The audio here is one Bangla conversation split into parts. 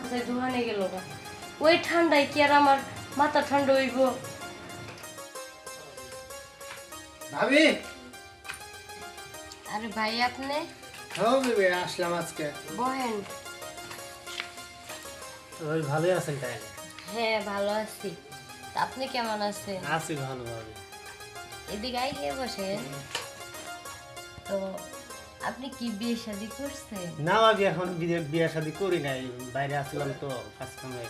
কোথায় দোকানে গেল না। ওই ঠান্ডায় কি আর আমার মাথা ঠান্ডা হইব? ভাবি, আরে ভাই আপনি হ্যাঁ বেবে আসলাম আজকে। বহেন। ওই ভালোই আছেন তাই? হ্যাঁ ভালো আছি। তা আপনি কেমন আছেন? আছি ভালো ভাবি। এদিকে আইয়ে বসেন। তো আপনি কি বিয়ে শাদী করছেন? না ভাবি, এখন বিয়ে শাদী করি নাই, বাইরে আসলাম তো কাজ কামে।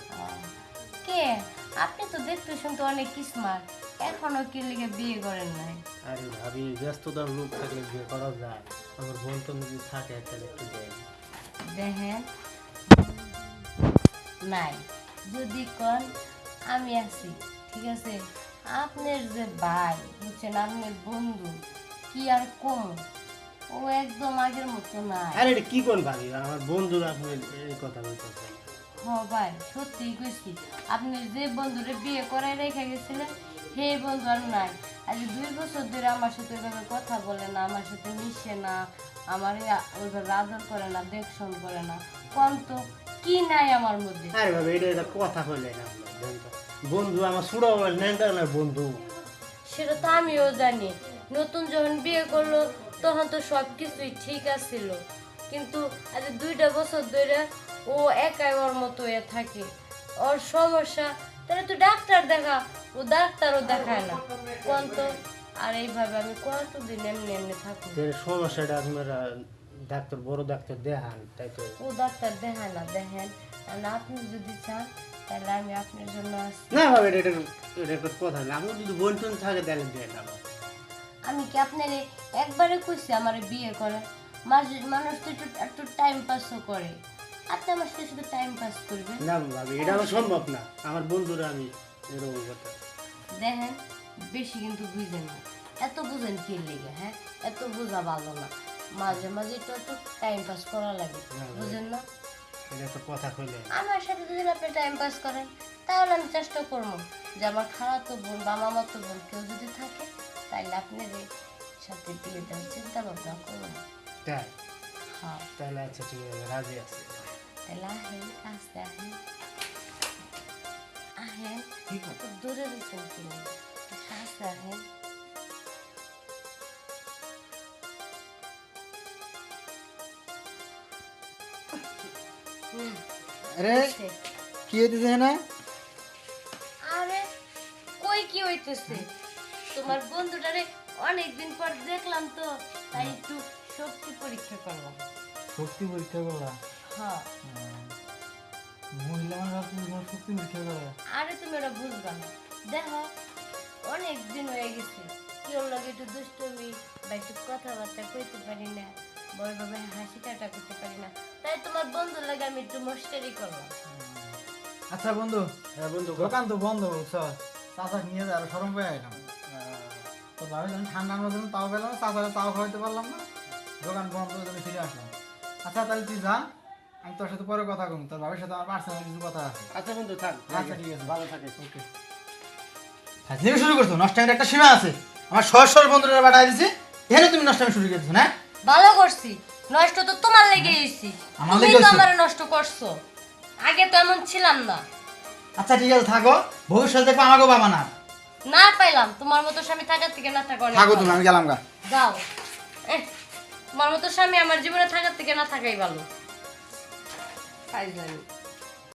কে আপনি তো দেখতে শুনতে অনেক স্মার্ট, এখনো কি লিগে বিয়ে করেন নাই? আরে ভাবি, ব্যস্ততার লোক থাকলে বিয়ে করা যায়। আমার বোন তো যদি থাকে তাহলে একটু দেয়। দেখেন নাই যদি কোন আমি আছি, ঠিক আছে? আপনার যে ভাই বুঝছেন, আপনার বন্ধু কি আর কম, ও একদম আগের মতো নাই। আরে এটা কি কোন ভাবি, আমার বন্ধুরা আপনি এই কথা বলতেছেন? হ ভাই সত্যিই কইছি, আপনি যে বন্ধুরে বিয়ে করাই রেখে গেছিলেন সেই বন্ধু আর নাই। আজ 2 বছর ধরে আমার সাথে ওইভাবে কথা বলে না, আমার সাথে মিশে না, আমার ওইভাবে আদর করে না, দেখশন করে না। কোন তো কি নাই আমার মধ্যে? আরে ভাবি, এটা কথা কইলে না। বন্ধু আমার ছোট নেন বন্ধু। সেটা তো আমিও জানি। নতুন যখন বিয়ে করলো তখন তো সব কিছুই ঠিক আছিল, কিন্তু আজ 2টা বছর ধরে ও একাই ওর মতো হয়ে থাকে। ওর সমস্যা, তাহলে তো ডাক্তার দেখা, ও ডাক্তারও দেখায় না। কোন তো আর এইভাবে আমি কতদিন এমনি এমনি থাকবো? যে সমস্যাটা আপনারা ডাক্তার, বড় ডাক্তার দেখান, তাই তো? ও ডাক্তার দেখায় না। দেখেন, আর আপনি যদি চান তাহলে আমি আপনার জন্য আছি। না ভাবি, এটা একটা কথা না। আপনি যদি বোন টোন থাকে তাহলে দেন না। আমি কি আপনার একবারে কইছি আমার বিয়ে করে? মানুষ তো একটু টাইম পাসও করে, আপনি আমার সাথে শুধু টাইম পাস করবেন? না ভাবি, এটা আমার সম্ভব না। আমার বন্ধুরা আমি এরকম কথা। দেখেন বেশি কিন্তু বুঝেন না, এত বুঝেন কি লেগে? হ্যাঁ, এত বোঝা ভালো না। মাঝে মাঝে তো একটু টাইম পাস করা লাগে, বুঝেন না? এটা একটা কথা কইলে। আমার সাথে যদি আপনি টাইম পাস করেন তাহলে আমি চেষ্টা করবো যে আমার খালাতো বোন বা মামাতো বোন কেউ যদি থাকে তাহলে আপনার সাথে বিয়ে দেওয়ার চিন্তা ভাবনা করুন। তাই? হ্যাঁ তাহলে আচ্ছা ঠিক আছে, রাজি আছি। তাহলে আহেন, আস্তে আহেন, আহেন। ঠিক আছে। তো দূরে রয়েছেন কিনে আস্তে আহেন। আরে কি হইতেছে না? আরে কই কি হইতেছে? তোমার বন্ধুটারে অনেকদিন পর দেখলাম তো, তাই একটু শক্তি পরীক্ষা করলাম। শক্তি পরীক্ষা করা? হ্যাঁ। মহিলা মানুষ শক্তি পরীক্ষা করে? আরে তুমি ওরা বুঝবা না, দেখো অনেক দিন হয়ে গেছে, কেউ লাগে একটু দুষ্টমি বা একটু কথাবার্তা কইতে পারি না, বড়ভাবে হাসি ঠাট্টা করতে পারি না, তাই তোমার বন্ধুর লাগে আমি একটু মস্কারি করলাম। আচ্ছা বন্ধু, হ্যাঁ বন্ধু, দোকান তো বন্ধ, বুঝছো? চাচা নিয়ে যায়, সরম পেয়ে আইলাম। তো ভাবছিলাম ঠান্ডার মধ্যে তাও পেলাম, চাচারা তাও খাওয়াইতে পারলাম না, দোকান বন্ধ, তুমি ফিরে আসলাম। আচ্ছা তাহলে তুই যা, আমি তোর সাথে পরে কথা কম, তোর ভাবির সাথে আমার পার্সোনাল কিছু কথা আছে। আচ্ছা বন্ধু থাক। আচ্ছা ঠিক আছে, ভালো থাকিস। ওকে। ফাজলিমি শুরু করছো? নষ্টামের একটা সীমা আছে। আমার সর বন্ধুরা বাড়াই দিছি, এখানে তুমি নষ্টামি শুরু করছো না? ভালো করছি, নষ্ট তো তোমার লেগে গেছি, আমার তুমি লেগে তো হইছে? আমার নষ্ট করছো, আগে তো এমন ছিলাম না। আচ্ছা ঠিক আছে, থাকো, ভবিষ্যৎ দেখবো আমাকেও বাবা না। না পাইলাম তোমার মতো স্বামী থাকার থেকে না থাকা অনেক থাকো ভালো। তুমি, আমি গেলাম গা। যাও। তোমার মতো স্বামী আমার জীবনে থাকার থেকে না থাকাই ভালো। ফাইজলামি।